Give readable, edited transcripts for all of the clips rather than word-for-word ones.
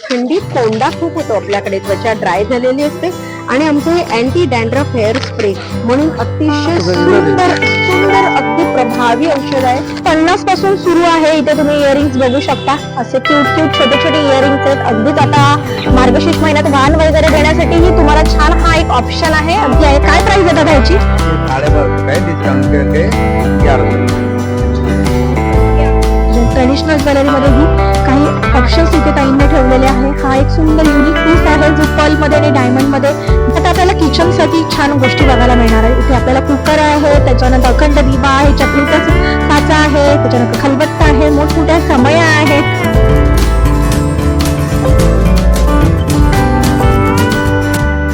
थंडीत कोंडा खूप होतो आपल्याकडे, त्वचा ड्राय झालेली असते आणि आमचं हे अँटी डॅन्ड्रफ हेअर स्प्रे म्हणून अतिशय सुंदर सुंदर अगदी प्रभावी औषध आहे. 50 पासून सुरू आहे. इथे तुम्ही इयरिंग्स बघू शकता, असे क्यूट क्यूट छोटे छोटे इयरिंग्स आहेत. अगदीच आता मार्गशीर्ष महिन्यात वाण वगैरे देण्यासाठीही तुम्हाला छान हा एक ऑप्शन आहे. अगदी आहे. काय प्राइस आहे दादा याची? ट्रेडिशनल ज्वेलरीमध्ये ही काही ऑप्शन्स इथे ताईंनी ठेवलेले आहे. हा एक सुंदर युनिक पीस आहे जो पर्ल मध्ये आणि डायमंड मध्ये. आता आपल्याला किचन साठी छान गोष्टी बघायला मिळणार आहे. इथे आपल्याला कुकर आहे, त्याच्यानंतर अखंड दिवा आहे, चकलीचा काचा आहे, त्याच्यानंतर खलबत्ता आहे, मोठमोठ्या समया आहेत.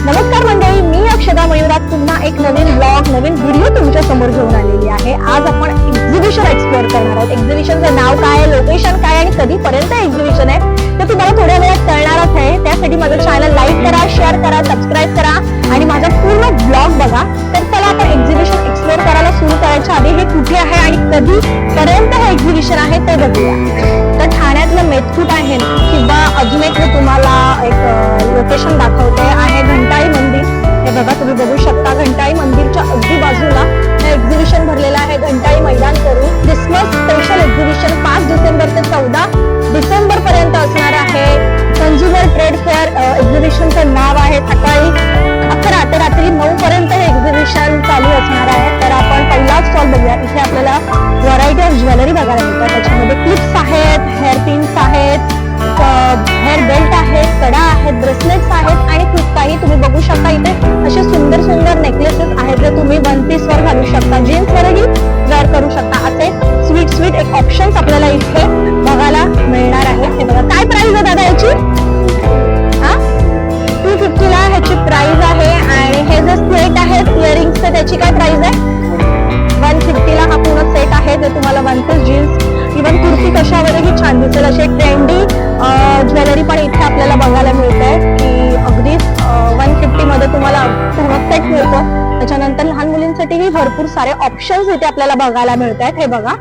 नमस्कार मंडळी, मी अक्षदा मयुरात पुन्हा एक नवीन ब्लॉग नवीन व्हिडिओ तुमच्या समोर घेऊन आलेली आहे. आज आपण एक्झिबिशन एक्सप्लोअर करणार आहोत. एक्झिबिशनचं नाव काय आहे, लोकेशन काय आणि कधीपर्यंत एक्झिबिशन आहे तर तुम्हाला थोड्या वेळात कळणारच आहे. त्यासाठी माझं चॅनल लाईक करा, शेअर करा, सबस्क्राईब करा आणि माझा पूर्ण ब्लॉग बघा. तर चला आपण एक्झिबिशन एक्सप्लोअर करायला सुरू करायच्या आधी हे कुठे आहे आणि कधीपर्यंत हे एक्झिबिशन आहे ते बघूया. तर ठाण्यातलं मेथकूट आहे किंवा अजून एक तुम्हाला एक लोकेशन दाखवते आहे घंटाळी मंदिर. हे बघा, तुम्ही बघू शकता घंटाळी मंदिरच्या अगदी बाजूला हे एक्झिबिशन भरलेलं आहे. घंटाळी मैदान करून क्रिसमस स्पेशल एक्झिबिशन 5 डिसेंबर ते 14 डिसेंबर पर्यंत असणार आहे. कन्झ्युमर ट्रेड फेअर एक्झिबिशनचं नाव आहे. सकाळी 11 ते रात्री 9 पर्यंत हे एक्झिबिशन चालू असणार आहे. तर आपण पहिला स्टॉल बघूया. इथे आपल्याला व्हरायटी ऑफ ज्वेलरी बघायला मिळतात. त्याच्यामध्ये क्लिप्स आहेत, हेअर पिन्स आहेत, हेअर बेल्ट आहेत, कडा आहेत, ब्रेसलेट्स आहेत आणि खूप काही तुम्ही बघू शकता. इथे असे सुंदर सुंदर नेकलेसेस आहेत जे तुम्ही वन पीस वर घालू शकता, जीन्स वरही वेअर करू शकता. असे स्वीट स्वीट एक ऑप्शन्स आपल्याला इथे बघायला मिळणार आहे. हे बघा, काय प्राइस आहे दादा याची? 250 ला ह्याची प्राइस आहे. आणि हे जे सेट आहे इयरिंग्स त्याची काय प्राइस आहे? 150 ला हा पूर्ण सेट आहे. जे तुम्हाला one piece, jeans, even kurti कशावरही छान दिसेल असे ट्रेंडी ज्वेलरी पण इथे आपल्याला बघायला मिळते की अगदी 150 मध्ये तुम्हाला पूर्ण सेट मिळतो. त्याच्यानंतर लहान मुलींसाठीही भरपूर सारे ऑप्शन्स इथे आपल्याला बघायला मिळत आहेत. हे बघा,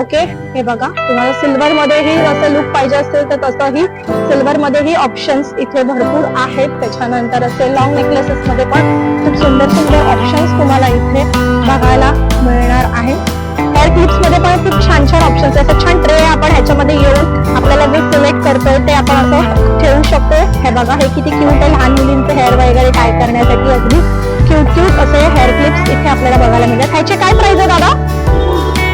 ओके, हे बघा, तुम्हाला सिल्वर मध्येही असं लुक पाहिजे असेल तर तसंही सिल्वर मध्येही ऑप्शन्स इथे भरपूर आहेत. त्याच्यानंतर असे लॉंग नेकलेसेस मध्ये पण खूप सुंदर सुंदर ऑप्शन्स तुम्हाला इथे बघायला मिळणार आहे. हेअर क्लिप्स मध्ये पण खूप छान छान ऑप्शन्स आहेत. असं छान ट्रे आपण ह्याच्यामध्ये येऊन आपल्याला जे सिलेक्ट करतोय ते आपण असं ठेवू शकतो. हे बघा, हे किती क्यूट आहे. लहान मुलींचे हेअर वगैरे टाय करण्यासाठी अगदी क्यूट क्यूट असे हेअर क्लिप्स इथे आपल्याला बघायला मिळतात. ह्याचे काय प्राइस आहे दादा?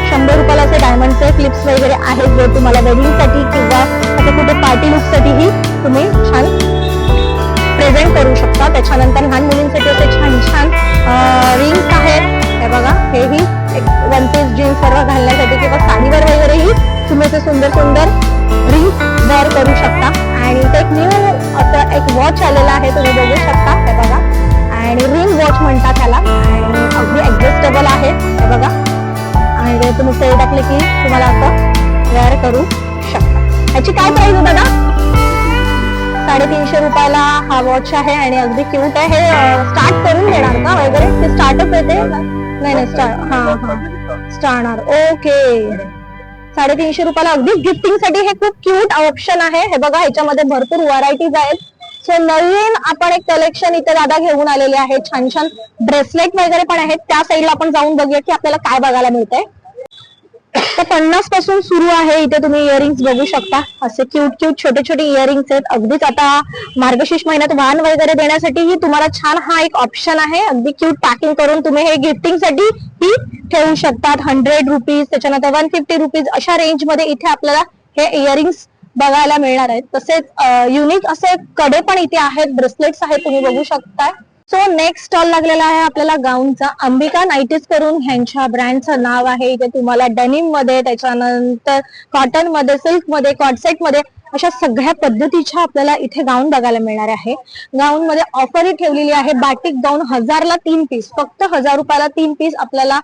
100 रुपयाला असे डायमंडचे क्लिप्स वगैरे आहेत जे तुम्हाला वेडिंग साठी किंवा असं कुठे पार्टी लुक साठीही तुम्ही छान प्रेझेंट करू शकता. त्याच्यानंतर लहान मुलींसाठी असे छान छान रिंग्स आहेत. हे बघा, हेही एक वन पीस, जीन्स सर्व घालण्यासाठी किंवा साडीवर वगैरेही तुम्ही असे सुंदर सुंदर रिंग्स वेअर करू शकता. आणि इथे एक न्यू असं एक वॉच आलेला आहे, तुम्ही बघू शकता. हे बघा, आणि रिंग वॉच म्हणतात त्याला आणि अगदी ऍडजस्टेबल आहे. हे बघा, आणि तुम्ही सेल टाकले की तुम्हाला असं वेअर करू शकता. ह्याची काय प्राइस आहे दादा? 350 रुपयाला हा वॉच आहे आणि अगदी क्यूट आहे. हे स्टार्ट करून देणार का वगैरे? ते स्टार्टअप येते? नाही, स्टार्टर. ओके, 350 रुपयाला अगदी गिफ्टिंग साठी हे खूप क्यूट ऑप्शन आहे. हे बघा, ह्याच्यामध्ये भरपूर व्हरायटीज आहेत. सो नवीन आपण एक कलेक्शन इथे दादा घेऊन आलेले आहे. छान छान ब्रेसलेट वगैरे पण आहेत. त्या साईडला आपण जाऊन बघूया की आपल्याला काय बघायला मिळतंय. तर 50 पासून सुरू आहे. इथे तुम्ही इयरिंग्स बघू शकता, असे क्यूट क्यूट छोटे छोटे इयरिंग्स आहेत. अगदीच आता मार्गशीर्ष महिन्यात वाण वगैरे देण्यासाठीही तुम्हाला छान हा एक ऑप्शन आहे. अगदी क्यूट पॅकिंग करून तुम्ही हे गिफ्टिंग साठी ही ठेवू शकतात. 100 रुपीज, त्याच्यानंतर 150 रुपीज अशा रेंज मध्ये इथे आपल्याला हे इयरिंग्स बघायला मिळणार आहेत. तसेच युनिक असे कडे पण इथे आहेत, ब्रेसलेट्स आहेत, तुम्ही बघू शकता. सो नेक्स्ट स्टॉल लागलेला आहे आपल्याला गाऊनचा. अंबिका नाईटीज करून ह्यांच्या ब्रँडचं नाव आहे. इथे तुम्हाला डेनिम मध्ये, त्याच्यानंतर कॉटन मध्ये, सिल्क मध्ये, कॉटसेट मध्ये अशा सगळ्या पद्धतीच्या आपल्याला इथे गाऊन बघायला मिळणार आहे. गाऊन मध्ये ऑफरही ठेवलेली आहे. बाटिक गाऊन 1000 ला 3 पीस, फक्त 1000 रुपयाला 3 पीस आपल्याला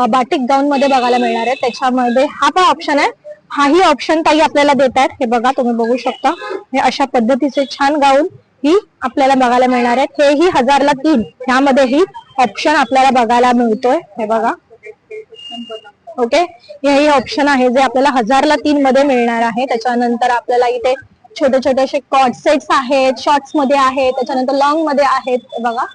बाटिक गाऊन मध्ये बघायला मिळणार आहे. त्याच्यामध्ये हा पण ऑप्शन आहे. हाही ऑप्शन ताई आपल्याला देत आहेत. हे बघा, तुम्ही बघू शकता. हे अशा पद्धतीचे छान गाऊन ही आपल्याला बघायला मिळणार आहेत. हेही 1000 ला 3, ह्यामध्येही ऑप्शन आपल्याला बघायला मिळतोय. हे बघा, ओके, हेही ऑप्शन आहे जे आपल्याला 1000 ला 3 मध्ये मिळणार आहे. त्याच्यानंतर आपल्याला इथे छोटे छोटे असे कॉट सेट्स आहेत, शॉर्ट्स मध्ये आहेत, त्याच्यानंतर लॉंग मध्ये आहेत बघा,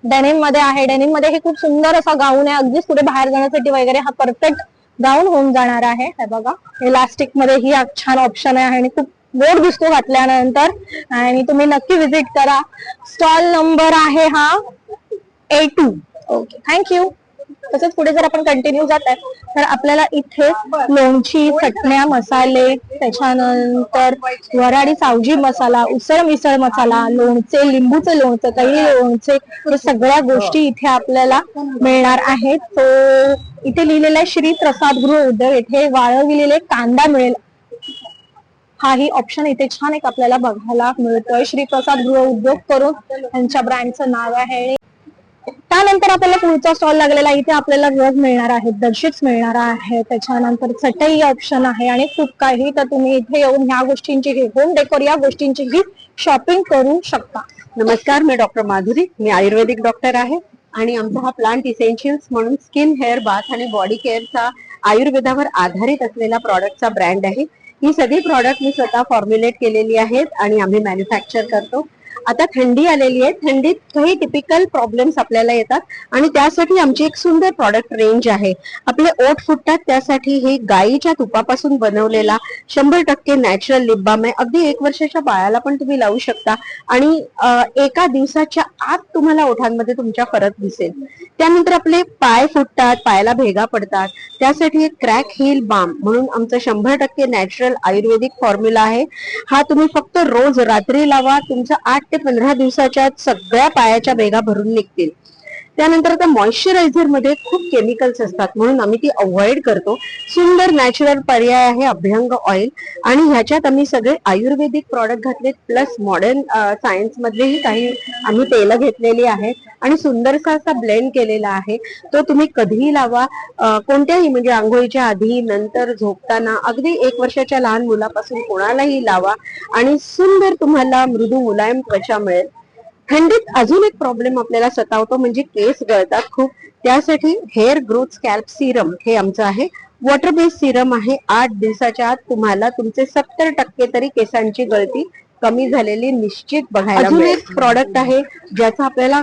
डेनिम मध्ये आहे. डेनिम मध्ये हे खूप सुंदर असा गाऊन आहे, अगदीच पुढे बाहेर जाण्यासाठी वगैरे हा परफेक्ट गाऊन होऊन जाणार आहे. हे बघा, इलास्टिक मध्ये ही छान ऑप्शन आहे आणि खूप गोड दिसतो घातल्यानंतर. आणि तुम्ही नक्की विजिट करा. स्टॉल नंबर आहे हा A2. Okay, thank you. तसंच पुढे जर आपण कंटिन्यू जात आहे तर आपल्याला इथे लोणची, चटण्या, मसाले, त्याच्यानंतर वराडी सावजी मसाला, उसळ मिसळ मसाला, लोणचे, लिंबूचे लोणचे, कैरी लोणचे, हे सगळ्या गोष्टी इथे आपल्याला मिळणार आहेत. तो इथे लिहिलेला आहे श्री प्रसाद गृह उद्योग. इथे वाळविलेले कांदा मिळेल, हाही ऑप्शन इथे छान एक आपल्याला बघायला मिळतोय. श्री प्रसाद गृह उद्योग करून त्यांच्या ब्रँडचं नाव आहे. त्यानंतर आपल्याला पुढचा स्टॉल लागलेला, इथे आपल्याला रग मिळणार आहेत, बेडशीट्स मिळणार आहे, त्याच्यानंतर चटई ऑप्शन आहे आणि खूप काही. तर तुम्ही इथे येऊन ह्या गोष्टींची, होम डेकोर या गोष्टींची ही शॉपिंग करू शकता. नमस्कार, मी डॉक्टर माधुरी. मी आयुर्वेदिक डॉक्टर आहे आणि आमचा हा प्लांट इसेन्शियल्स म्हणून स्किन, हेअर, बाथ आणि बॉडी केअरचा आयुर्वेदावर आधारित असलेला प्रॉडक्टचा ब्रँड आहे. ही सगळी प्रॉडक्ट मी स्वतः फॉर्म्युलेट केलेली आहेत आणि आम्ही मॅन्युफॅक्चर करतो. आता थंडी आलेली आहे, थंडीत काही टिपिकल प्रॉब्लेम्स आपल्याला येतात आणि त्यासाठी आमची एक सुंदर प्रॉडक्ट रेंज आहे. आपले ओठ फुटतात त्यासाठी हे गाईच्या तुपापासून बनवलेला 100% नॅचरल लिप बाम आहे. अगदी 1 वर्षाच्या बाळाला पण तुम्ही लावू शकता आणि एका दिवसाच्या आत तुम्हाला ओठांमध्ये तुमच्या फरक दिसेल. त्यानंतर आपले पाय फुटतात, पायाला भेगा पडतात, त्यासाठी एक क्रॅक हील बाम म्हणून आमचं 100% नॅचरल आयुर्वेदिक फॉर्म्युला आहे. हा तुम्ही फक्त रोज रात्री लावा, तुमचा 8 ते 15 दिवसाच्या सगळ्या पायाच्या भेगा भरून निघतील. त्यानंतर आता मॉइश्चरायझर मध्ये खूप केमिकल्स असतात म्हणून आम्ही ती अवॉइड करतो. सुंदर नॅचरल पर्याय आहे अभ्यंग ऑइल आणि ह्याच्यात आम्ही सगळे आयुर्वेदिक प्रॉडक्ट घातलेत, प्लस मॉडर्न सायन्स मधलेही काही आम्ही तेल घेतलेली आहेत आणि सुंदरसा असा ब्लेंड केलेला आहे. तो तुम्ही कधीही लावा, कोणत्याही म्हणजे आंघोळीच्या आधी, नंतर, झोपताना, अगदी 1 वर्षाच्या लहान मुलापासून कोणालाही लावा आणि सुंदर तुम्हाला मृदू मुलायम त्वचा मिळेल. थंडीत अजून एक प्रॉब्लेम आपल्याला सतावतो म्हणजे केस गळतात खूप. त्यासाठी हेअर ग्रोथ स्कॅल्प सिरम हे आमचं आहे. वॉटर बेस्ड सिरम आहे. 8 दिवसाच्या आत तुम्हाला तुमचे 70% तरी केसांची गळती कमी झालेली निश्चित बघायला मिळेल. अजून एक प्रॉडक्ट आहे ज्याचा आपल्याला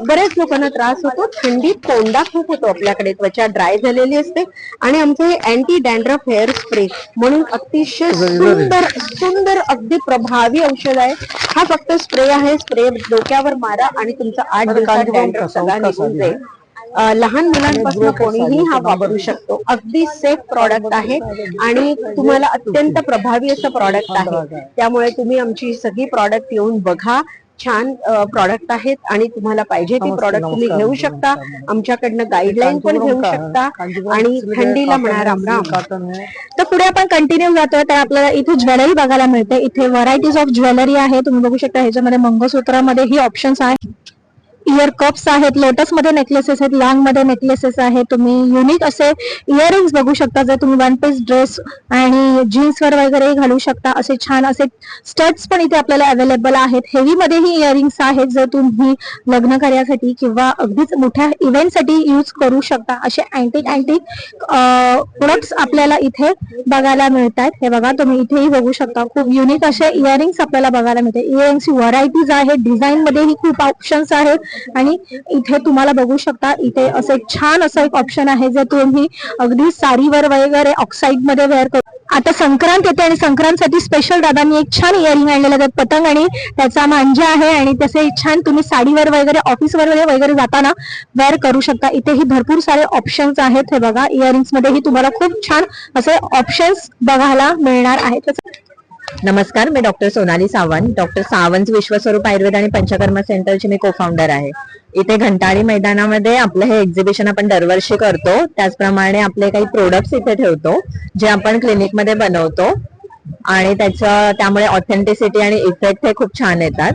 बऱ्याच लोकांना त्रास होतो. थंडीत कोंडा खूप होतो आपल्याकडे, त्वचा ड्राय झालेली असते आणि आमचं हे अँटी डॅन्ड्रफ हेअर स्प्रे म्हणून अतिशय सुंदर अगदी प्रभावी औषध आहे. हा फक्त स्प्रे आहे. स्प्रे डोक्यावर मारा आणि तुमचा 8 दिवसात डॅन्ड्रफ सगळा निघून जाईल. लहान मुलांपासून कोणीही हा वापरू शकतो. अगदी सेफ प्रॉडक्ट आहे आणि तुम्हाला अत्यंत प्रभावी असं प्रॉडक्ट आहे. त्यामुळे तुम्ही आमची सगळी प्रॉडक्ट येऊन बघा. छान प्रॉडक्ट आहेत आणि तुम्हाला पाहिजे ती प्रॉडक्ट तुम्ही घेऊ शकता. आमच्याकडनं गाईडलाईन पण घेऊ शकता आणि थंडीला म्हणा राम राम. तर पुढे आपण कंटिन्यू जातोय तर आपल्याला इथे ज्वेलरी बघायला मिळते. इथे व्हरायटीज ऑफ ज्वेलरी आहे, तुम्ही बघू शकता. ह्याच्यामध्ये मंगळसूत्रामध्ये ही ऑप्शन्स आहेत, इयर कप्स आहेत, लोटस मध्ये नेकलेसेस आहेत, लॉंग मध्ये नेकलेसेस आहेत. तुम्ही युनिक असे इयरिंग्स बघू शकता, जर तुम्ही 1 पीस ड्रेस आणि जीन्स वर वगैरे घालू शकता. असे छान असे स्टड्स पण इथे आपल्याला अवेलेबल आहेत. हेवी मध्ये ही इयरिंग्स आहेत, जर तुम्ही लग्न कार्यासाठी किंवा अगदीच मोठ्या इव्हेंटसाठी यूज करू शकता. असे अँटिक प्रोडक्ट्स आपल्याला इथे बघायला मिळतात. हे बघा, तुम्ही इथेही बघू शकता. खूप युनिक असे इयरिंग्स आपल्याला बघायला मिळते. इयरिंग्स व्हरायटीज आहेत, डिझाईन मध्येही खूप ऑप्शन्स आहेत आणि इथे तुम्हाला बघू शकता. इथे असं छान असं एक ऑप्शन आहे, जे तुम्ही अगदी साडीवर वगैरे ऑक्साईड मध्ये वेअर करू. आता संक्रांत येते आणि संक्रांतसाठी स्पेशल दादांनी एक छान इयरिंग आणलेलं आहे, पतंग आणि त्याचा मांजा आहे आणि तसे छान तुम्ही साडीवर वगैरे ऑफिसवर वगैरे जाताना वेअर करू शकता. इथेही भरपूर सारे ऑप्शन्स आहेत. हे बघा, इयरिंग्स मध्येही तुम्हाला खूप छान असे ऑप्शन्स बघायला मिळणार आहेत. नमस्कार, मी डॉक्टर सोनाली सावंत. डॉक्टर सावंत विश्वस्वरूप आयुर्वेद आणि पंचकर्म सेंटरची मी को फाउंडर आहे. इथे घंटाळी मैदानामध्ये आपलं हे एक्झिबिशन आपण दरवर्षी करतो. त्याचप्रमाणे आपले काही प्रोडक्ट्स इथे ठेवतो जे आपण क्लिनिकमध्ये बनवतो आणि त्यामुळे ऑथेंटिसिटी आणि इफेक्ट हे खूप छान येतात.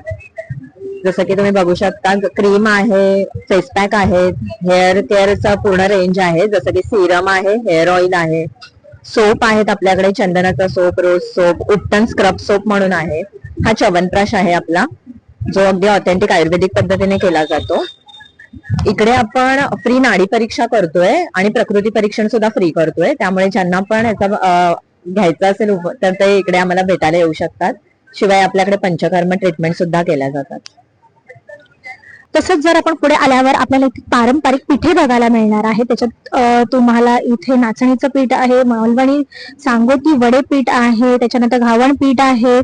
जसं की तुम्ही बघू शकता, क्रीम आहे, फेस पॅक आहेत, हेअर केअरचा पूर्ण रेंज आहे, जसं की सिरम आहे, हेअर ऑइल आहे, सोप आहेत आपल्याकडे, चंदनाचा सोप, रोज सोप, उत्तन स्क्रब सोप म्हणून आहे. हा च्यवनप्राश आहे आपला, जो अगदी ऑथेंटिक आयुर्वेदिक पद्धतीने केला जातो. इकडे आपण फ्री नाडी परीक्षा करतोय आणि प्रकृती परीक्षण सुद्धा फ्री करतोय. त्यामुळे ज्यांना पण याचा घ्यायचं असेल तर ते इकडे आम्हाला भेटायला येऊ शकतात. शिवाय आपल्याकडे पंचकर्म ट्रीटमेंट सुद्धा केल्या जातात. तसंच जर आपण पुढे आल्यावर आपल्याला इथे पारंपरिक पिठे बघायला मिळणार आहे. त्याच्यात तुम्हाला इथे नाचणीचं पीठ आहे, मालवणी सांगोती वडे पीठ आहे, त्याच्यानंतर घावण पीठ आहे.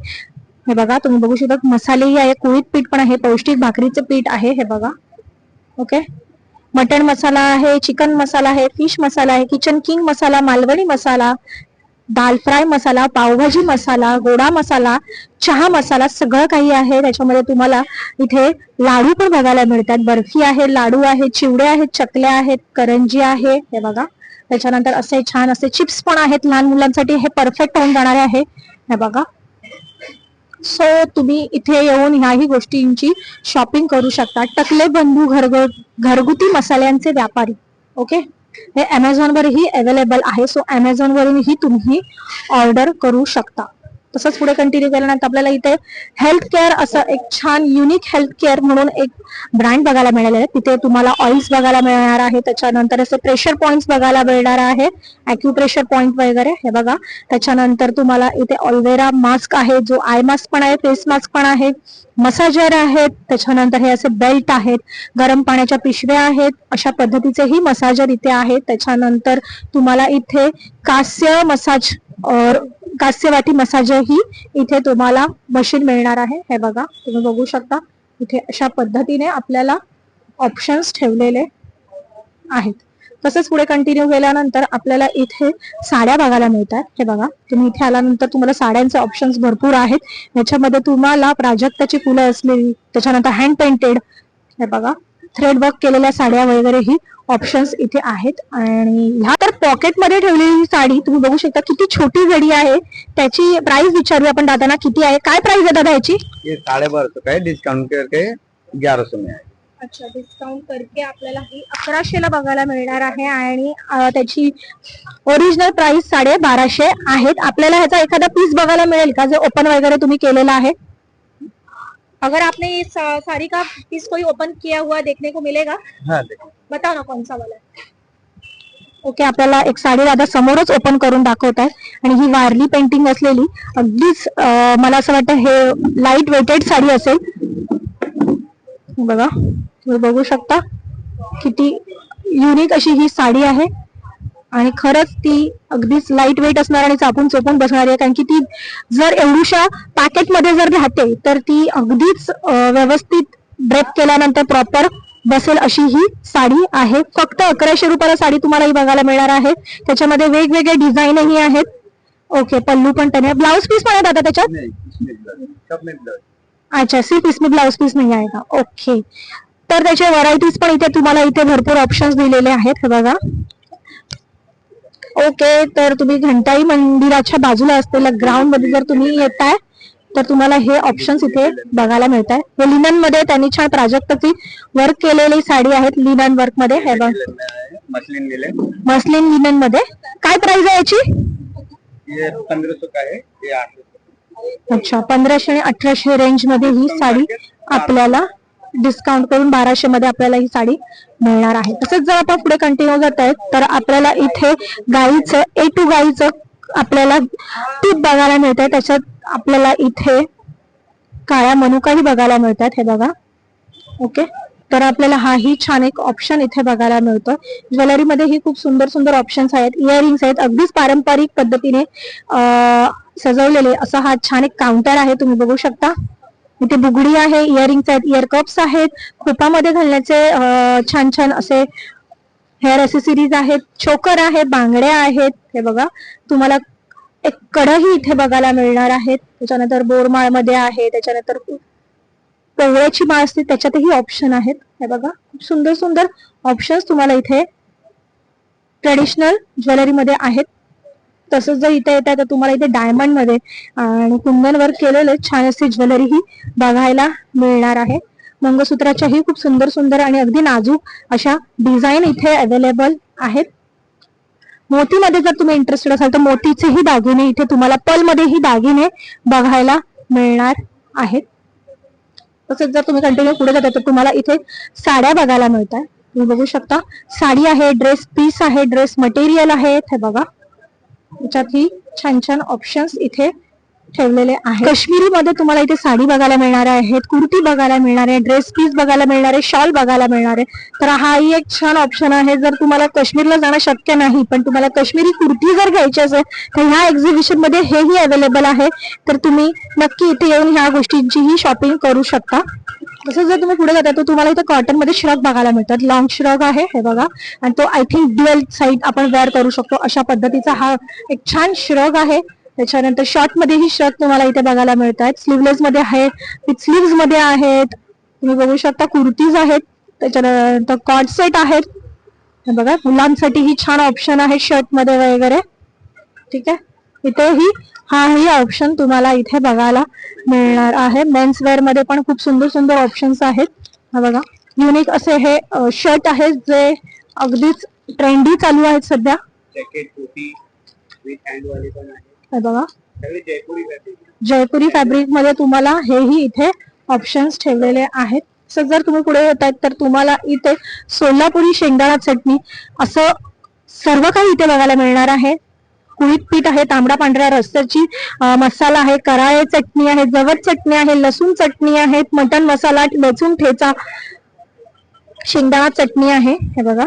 हे बघा तुम्ही बघू शकता, मसालेही आहे, कुळीत पीठ पण आहे, पौष्टिक भाकरीचं पीठ आहे. हे बघा, ओके. मटण मसाला आहे, चिकन मसाला आहे, फिश मसाला आहे, किचन किंग मसाला, मालवणी मसाला, दाल फ्राय मसाला, पावभाजी मसाला, गोडा मसाला, चहा मसाला, सगळं काही आहे. त्याच्यामध्ये तुम्हाला इथे लाडू पण बघायला मिळतात. बर्फी आहे, लाडू आहे, चिवडे आहेत, चकल्या आहेत, करंजी आहे. हे बघा, त्याच्यानंतर असे छान असे चिप्स पण आहेत लहान मुलांसाठी. हे परफेक्ट होऊन जाणारे आहे. हे बघा, सो तुम्ही इथे येऊन ह्याही गोष्टींची शॉपिंग करू शकता. टकले बंधू घरगुती मसाल्यांचे व्यापारी. ओके, हे अमेझॉन वरही अवेलेबल आहे. सो अमेझॉन वरूनही तुम्ही ऑर्डर करू शकता. तसंच पुढे कंटिन्यू केल्यानंतर आपल्याला इथे हेल्थ केअर असं एक छान युनिक हेल्थ केअर म्हणून एक ब्रँड बघायला मिळालेलं आहे. तिथे तुम्हाला ऑइल्स बघायला मिळणार आहे, त्याच्यानंतर असे प्रेशर पॉइंट्स बघायला मिळणार आहे, अॅक्युप्रेशर पॉइंट वगैरे. हे बघा, त्याच्यानंतर तुम्हाला इथे ऑल्वेरा मास्क आहे, जो आय मास्क पण आहे, फेस मास्क पण आहे, मसाजर आहेत, त्याच्यानंतर हे असे बेल्ट आहेत, गरम पाण्याच्या पिशव्या आहेत, अशा पद्धतीचेही मसाजर इथे आहेत. त्याच्यानंतर तुम्हाला इथे कास्य वाटी मसाजर ही इथे तुम्हाला मशीन मिळणार आहे. हे बघा, तुम्ही बघू शकता इथे अशा पद्धतीने आपल्याला ऑप्शन्स ठेवलेले आहेत. तसंच पुढे कंटिन्यू केल्यानंतर आपल्याला इथे साड्या बघायला मिळतात. हे बघा, तुम्ही इथे आल्यानंतर तुम्हाला साड्यांचे ऑप्शन्स भरपूर आहेत. याच्यामध्ये तुम्हाला प्राजक्ताची फुलं असलेली, त्याच्यानंतर हँड पेंटेड, हे बघा, थ्रेड वर्क केलेल्या साड्या वगैरे ही ऑप्शन्स इथे आहेत. आणि ह्या तर पॉकेटमध्ये ठेवलेली साडी तुम्ही बघू शकता, किती छोटी जडी आहे. त्याची प्राइस विचारूया आपण दादांना, किती आहे, काय प्राइस आहे दादा याची? ये 1250 का है, डिस्काउंट करके 1100 में है. अच्छा, डिस्काउंट करके आपल्याला ही 1100 ला बघायला मिळणार आहे. आणि त्याची ओरिजिनल प्राइस 1250 आहेत. आपल्याला ह्याचा एखादा पीस बघायला मिळेल का, जे ओपन वगैरे तुम्ही केलेला आहे? अगर आपने इस साड़ी का पीस कोई ओपन किया हुआ देखने को मिलेगा? हाँ, देखो बताओ ना कौन सा वाला. ओके, आपल्याला एक साडी दादा समोरच ओपन करून दाखवतात. आणि ही वारली पेंटिंग असलेली अगदीच मला असं वाटतं हे लाईट वेटेड साडी असेल. बघा, तुम्ही बघू शकता किती युनिक अशी ही साडी आहे. आणि खरंच ती अगदीच लाईट वेट असणार आणि चापून चोपून बसणारी आहे. कारण की ती जर एवढ्याशा पॅकेटमध्ये जर राहते तर ती अगदीच व्यवस्थित ड्रेप केल्यानंतर प्रॉपर बसेल अशी ही साडी आहे. फक्त 1100 रुपयाला साडी तुम्हाला ही बघायला मिळणार आहे. त्याच्यामध्ये वेगवेगळे डिझाईनही आहेत. ओके, पल्लू पण त्याने, ब्लाउज पीस पण आहे दादा त्याच्यात? नहीं, इसमें सब में ब्लाउज. अच्छा, सिर्फ इसमें ब्लाउज पीस नाही आहे का? ओके, तर त्याचे व्हरायटीज पण इथे तुम्हाला इथे भरपूर ऑप्शन्स दिलेले आहेत. हे बघा, ओके. तर तुम्ही घंटाई मंदिराच्या बाजूला असलेल्या ग्राउंड मध्ये जर तुम्ही येताय तर तुम्हाला हे ऑप्शन्स इथे बघायला मिळत आहे. हे लिनन मध्ये त्यांनी छान प्राजक्ताची वर्क केलेली साडी आहेत, लिनन वर्क मध्ये. हे बघ, मसलिन ले ले. मस्लिन लिनन मध्ये. काय प्राइस आहे याची? ये 1500 का है, ये 800. अच्छा, 1500 आणि 1800 रेंज मध्ये ही साडी आपल्याला डिस्काउंट करून 1200 मध्ये आपल्याला ही साडी मिळणार आहे. तसंच जर आपण पुढे कंटिन्यू करत आहेत तर आपल्याला इथे गाईचं A2 गाईचं आपल्याला तूप बघायला मिळत आहे. त्याच्यात आपल्याला इथे काळ्या मनुकाही बघायला मिळतात. हे बघा, ओके. तर आपल्याला हाही छान एक ऑप्शन इथे बघायला मिळतो. ज्वेलरीमध्ये ही खूप सुंदर सुंदर ऑप्शन्स आहेत. इयरिंग्स आहेत, अगदीच पारंपरिक पद्धतीने सजवलेले असा हा छान एक काउंटर आहे. तुम्ही बघू शकता इथे बुगडी आहे, इयरिंग्स आहेत, इयर कप्स आहेत, खोपामध्ये घालण्याचे छान छान असे हेअर ॲसेसरीज आहेत, चोकर आहे, बांगड्या आहेत. हे बघा, तुम्हाला एक कडही इथे बघायला मिळणार आहेत. त्याच्यानंतर बोरमाळ मध्ये आहे, त्याच्यानंतर कवळ्याची माळ असते त्याच्यातही ऑप्शन आहेत. हे बघा, खूप सुंदर सुंदर ऑप्शन्स तुम्हाला इथे ट्रेडिशनल ज्वेलरी मध्ये आहेत. तसंच जर इथे येत आहे तर तुम्हाला इथे डायमंड मध्ये आणि कुंदन वर्क केलेले छान असे ज्वेलरी ही बघायला मिळणार आहे. मंगळसूत्राच्याही खूप सुंदर सुंदर आणि अगदी नाजूक अशा डिझाईन इथे अवेलेबल आहेत. मोतीमध्ये जर तुम्ही इंटरेस्टेड असाल तर मोतीचेही दागिने इथे तुम्हाला पलमध्येही दागिने बघायला मिळणार आहेत. तसंच जर तुम्ही कंटिन्यू पुढे जाता तर तुम्हाला इथे साड्या बघायला मिळतात. तुम्ही बघू शकता, साडी आहे, ड्रेस पीस आहे, ड्रेस मटेरियल आहे. हे बघा, त्याच्यात ही छान छान ऑप्शन्स इथे ठेवलेले आहे. काश्मीरी मध्ये तुम्हाला इथे साडी बघायला मिळणार आहेत, कुर्ती बघायला मिळणार आहे, ड्रेस पीस बघायला मिळणार आहे, शॉल बघायला मिळणार आहे. तर हाही एक छान ऑप्शन आहे. जर तुम्हाला काश्मीरला जाणं शक्य नाही पण तुम्हाला काश्मीरी कुर्ती जर घ्यायची असेल तर ह्या एक्झिबिशन मध्ये हेही अवेलेबल आहे. तर तुम्ही नक्की इथे येऊन ह्या गोष्टींचीही शॉपिंग करू शकता. तसंच जर तुम्ही पुढे जाता तर तुम्हाला इथे कॉटन मध्ये श्रग बघायला मिळतात. लॉंग श्रग आहे हे बघा, आणि तो आय थिंक ड्युअल साईड आपण वेअर करू शकतो अशा पद्धतीचा हा एक छान श्रग आहे. त्याच्यानंतर शॉर्ट मध्येही श्रग तुम्हाला इथे बघायला मिळतात. स्लीवलेस मध्ये आहे, विथ स्लीव्स मध्ये आहेत. तुम्ही बघू शकता कुर्तीज आहेत. त्याच्यानंतर कॉर्ड सेट आहेत. हे बघा मुलांसाठी ही छान ऑप्शन आहे शर्ट मध्ये वगैरे. ठीक आहे, इथेही हाही ऑप्शन तुम्हाला इथे बघायला मिळणार आहे. मेन्स वेअर मध्ये पण खूप सुंदर सुंदर ऑप्शन्स आहेत. हा बघा युनिक असे हे शर्ट आहेत जे अगदीच ट्रेंडी चालू आहेत सध्या. जॅकेट टोपी विथ हँड वाले पण आहे. हे बघा सगळे जयपुरी फॅब्रिक. जयपुरी फॅब्रिक मध्ये तुम्हाला हेही इथे ऑप्शन्स ठेवलेले आहेत. सो जर तुम्ही पुढे येतात तर तुम्हाला इथे सोलापुरी शेंगदाणा चटणी असं सर्व काही इथे बघायला मिळणार आहे. कुळीत पीठ आहे, तांबडा पांढऱ्या रस्त्याची मसाला आहे, कराळे चटणी आहे, जवळ चटणी आहे, लसूण चटणी आहे, मटन मसाला, लसूण ठेचा, शेंगदाणा चटणी आहे. हे बघा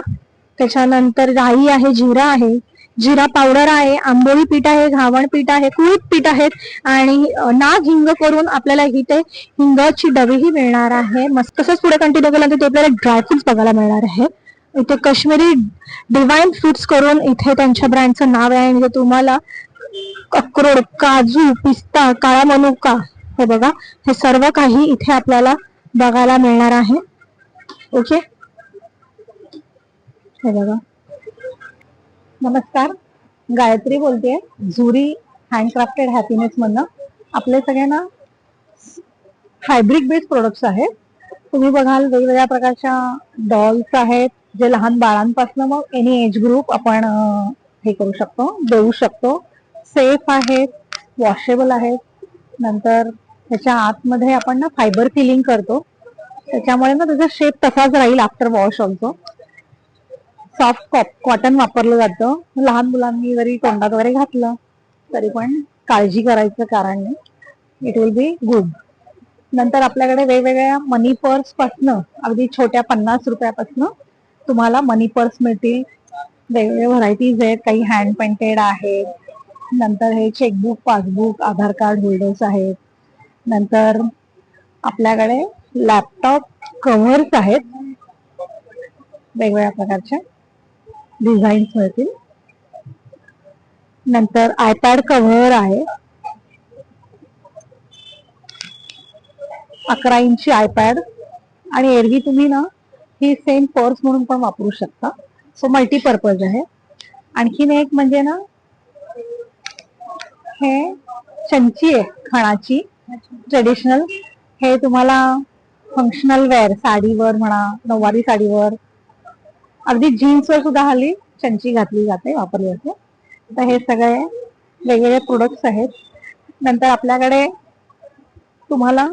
त्याच्यानंतर राई आहे, जिरा आहे, जिरा पावडर आहे, आंबोळी पीठ आहे, घावण पीठ आहे, कुळीत पीठ आहेत आणि नाग हिंग करून आपल्याला इथे हिंगाची डबीही मिळणार आहे. मस्त तसंच पुढे कंटिन्यू केल्यानंतर आपल्याला ड्रायफ्रुट्स बघायला मिळणार आहे. इथे काश्मीरी डिवाइन फ्रुट्स करून इथे त्यांच्या ब्रँडचं नाव आहे. म्हणजे तुम्हाला अक्रोड, काजू, पिस्ता, काळा मनुका हे बघा हे सर्व काही इथे आपल्याला बघायला मिळणार आहे. ओके, हे बघा. नमस्कार, गायत्री बोलतेय झुरी हँडक्राफ्टेड हॅपीनेस मधनं. आपले सगळ्यांना फॅब्रिक बेस्ड प्रोडक्ट्स आहेत. तुम्ही बघाल वेगवेगळ्या प्रकारच्या डॉल्स आहेत जे लहान बाळांपासून मग एनी एज ग्रुप आपण हे करू शकतो, देऊ शकतो. सेफ आहेत, वॉशेबल आहेत. नंतर त्याच्या आतमध्ये आपण ना फायबर फिलिंग करतो, त्याच्यामुळे ना त्याचा शेप तसाच राहील after wash also. Soft cotton वापरलं जातं. लहान मुलांनी जरी तोंडात वगैरे घातलं तरी पण काळजी करायचं कारण नाही, इट विल बी गुड. नंतर आपल्याकडे वेगवेगळ्या मनी पर्स पासनं अगदी छोट्या 50 रुपयापासनं तुम्हाला मनी पर्स मिळतील. वेगवेगळे व्हरायटीज आहेत, काही हँड पेंटेड आहेत. नंतर हे चेकबुक, पासबुक, आधार कार्ड होल्डर्स आहेत. नंतर आपल्याकडे लॅपटॉप कव्हर्स आहेत, वेगवेगळ्या प्रकारच्या डिझाईन्स मिळतील. नंतर आयपॅड कव्हर आहे, 11 इंची आयपॅड. आणि एरवी तुम्ही ना ही सेम पर्स म्हणून पण वापरू शकता. सो मल्टीपर्पज आहे. आणखीन एक म्हणजे ना हे चमची आहे खणाची ट्रेडिशनल. हे तुम्हाला फंक्शनल वेअर साडीवर म्हणा, नऊवारी साडीवर, अगदी जीन्सवर सुद्धा हल्ली चमची घातली जाते, वापरली जाते. तर हे सगळे वेगवेगळे प्रोडक्ट्स आहेत. नंतर आपल्याकडे तुम्हाला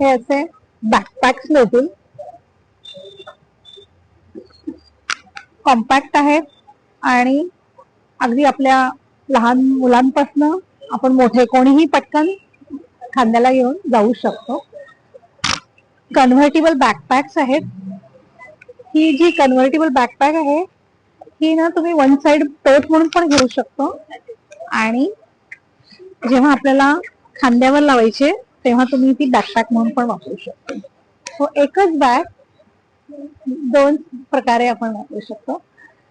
हे असे बॅकपॅक्स मिळतील, कॉम्पॅक्ट आहेत आणि अगदी आपल्या लहान मुलांपासून आपण मोठे कोणीही पटकन खांद्याला घेऊन जाऊ शकतो. कन्व्हर्टेबल बॅकपॅक्स आहेत. ही जी कन्व्हर्टेबल बॅकपॅक आहे ही ना तुम्ही वन साइड टोट म्हणून पण घेऊ शकतो आणि जेव्हा आपल्याला खांद्यावर लावायचे तेव्हा तुम्ही ती बॅकपॅक म्हणून पण वापरू शकतो. सो एकच बॅग दोन प्रकारे आपण वापरू शकतो.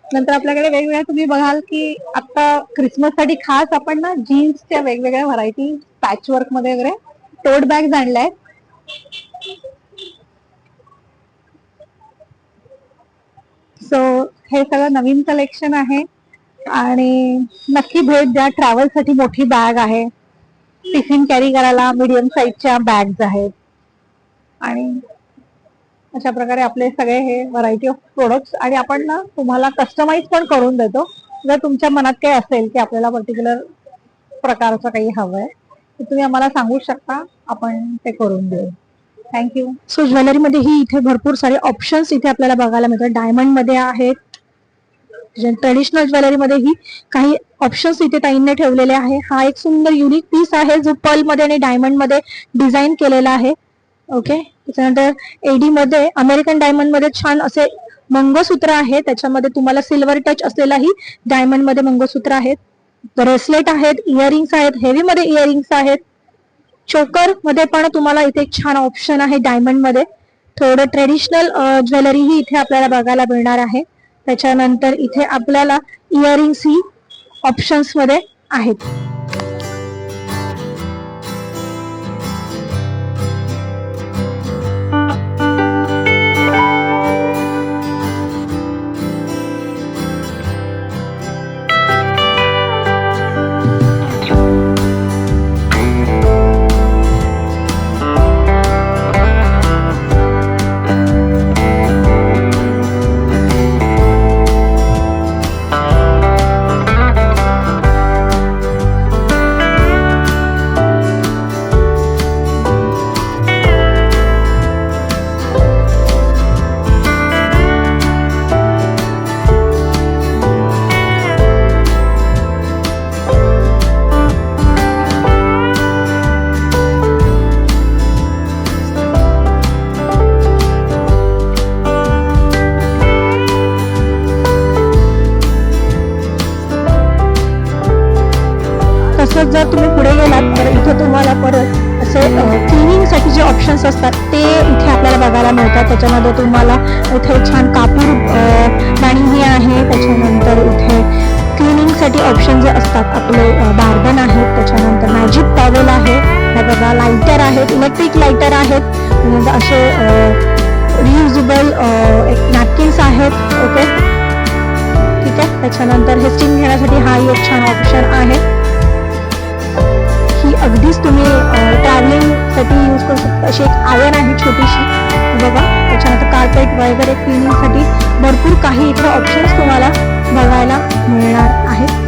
नंतर आपल्याकडे वेगवेगळ्या तुम्ही बघाल की आता क्रिसमस साठी खास आपण ना जीन्सच्या वेगवेगळ्या व्हरायटी पॅच वर्क मध्ये वगैरे टोट बॅग्स आणल्या आहेत. सो हे सगळं नवीन कलेक्शन आहे आणि नक्की भेट द्या. ट्रॅव्हल साठी मोठी बॅग आहे, टिफिन कॅरी करायला मीडियम साईजच्या बॅग्स आहेत आणि अशा प्रकारे आपले सगळे हे व्हरायटी ऑफ प्रोडक्ट्स. आणि आपण ना तुम्हाला कस्टमाइज पण करून देतो. जर तुमच्या मनात काही असेल की आपल्याला पर्टिक्युलर प्रकारचं काही हवंय तर तुम्ही आम्हाला सांगू शकता, आपण ते करून देऊ. थँक्यू. सो ज्वेलरी मध्ये ही इथे भरपूर सारे ऑप्शन्स इथे आपल्याला बघायला मिळतात. डायमंड मध्ये आहेत, ट्रेडिशनल ज्वेलरीमध्ये ही काही ऑप्शन्स इथे ताईंनी ठेवलेले आहे. हा एक सुंदर युनिक पीस आहे जो पर्ल मध्ये आणि डायमंड मध्ये डिझाईन केलेला आहे. ओके, त्याच्यानंतर एडी मध्ये अमेरिकन डायमंड मध्ये छान असे मंगळसूत्र आहे. त्याच्यामध्ये तुम्हाला सिल्वर टच असलेलाही डायमंड मध्ये मंगळसूत्र आहेत. ब्रेसलेट आहेत, इयरिंग्स आहेत, हेवी मध्ये इयरिंग्स आहेत. चोकर मध्ये पण तुम्हाला इथे एक छान ऑप्शन आहे डायमंड मध्ये. थोडं ट्रेडिशनल ज्वेलरी ही इथे आपल्याला बघायला मिळणार आहे. त्याच्यानंतर इथे आपल्याला इयरिंग्स ही ऑप्शन्स मध्ये आहेत. तसंच जर तुम्ही पुढे गेलात तर इथे तुम्हाला परत असे क्लिनिंग साठी जे ऑप्शन्स असतात ते इथे आपल्याला बघायला मिळतात. त्याच्यामध्ये तुम्हाला इथे छान कापूर पाणी आहे. त्याच्यानंतर इथे क्लिनिंग साठी ऑप्शन जे असतात आपले बार्बन आहेत. त्याच्यानंतर मॅजिक टॉवेल आहे, हे बघा लाइटर आहेत, इलेक्ट्रिक लाइटर आहेत, असे रियुजेबल नॅपकिन्स आहेत. ओके, ठीक आहे. त्याच्यानंतर हे स्टीम घेण्यासाठी हा एक छान ऑप्शन आहे. ही अगदीच तुम्ही ट्रॅव्हलिंग साठी यूज करू शकता अशी एक आयर्न आहे छोटीशी बघा. त्याच्यानंतर कार्पेट वगैरे क्लिनिंग साठी भरपूर काही इथे ऑप्शन्स तुम्हाला बघायला मिळणार आहेत.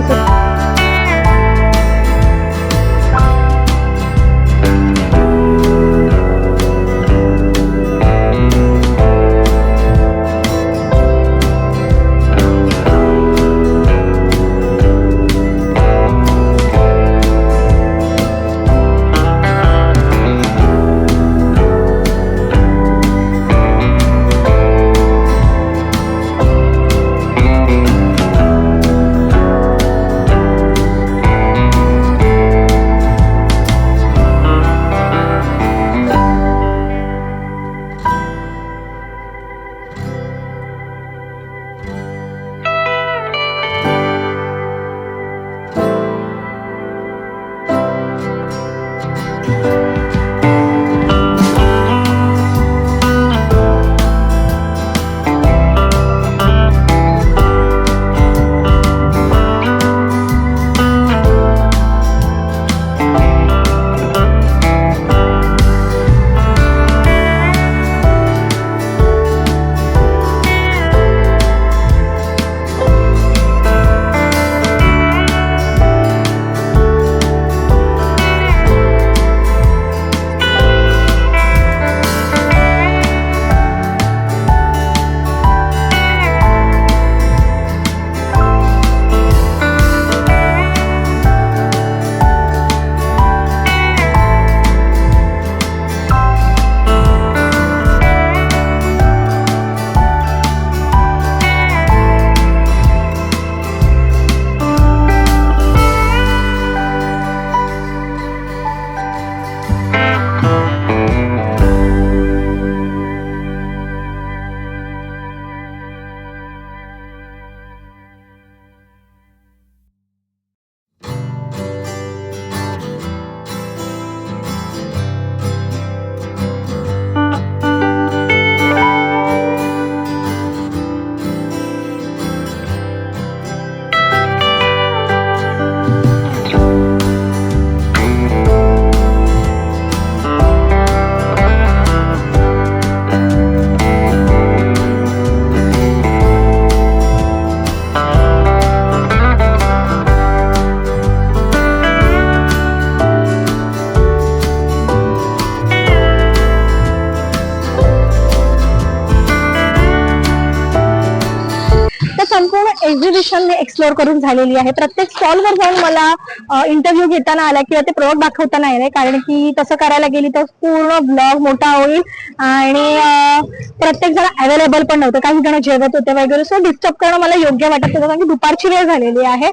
एक्झिबिशन एक्सप्लोर करून झालेली आहे. प्रत्येक स्टॉलवर जाऊन मला इंटरव्ह्यू घेताना आला किंवा ते प्रोडक्ट दाखवताना आले, कारण की तसं करायला गेली तर पूर्ण ब्लॉग मोठा होईल आणि प्रत्येक जण अवेलेबल पण नव्हतं, काही जण जेवत होते वगैरे. सो डिस्टर्ब करणं मला योग्य वाटत होतं, कारण की दुपारची वेळ झालेली आहे.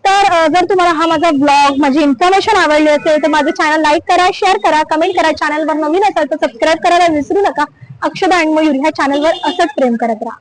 तर जर तुम्हाला हा माझा ब्लॉग, माझी इन्फॉर्मेशन आवडली असेल तर माझं चॅनल लाईक करा, शेअर करा, कमेंट करा. चॅनलवर नवीन असाल तर सबस्क्राईब करायला विसरू नका. अक्षदा आणि मयूर ह्या चॅनलवर असंच प्रेम करत राहा.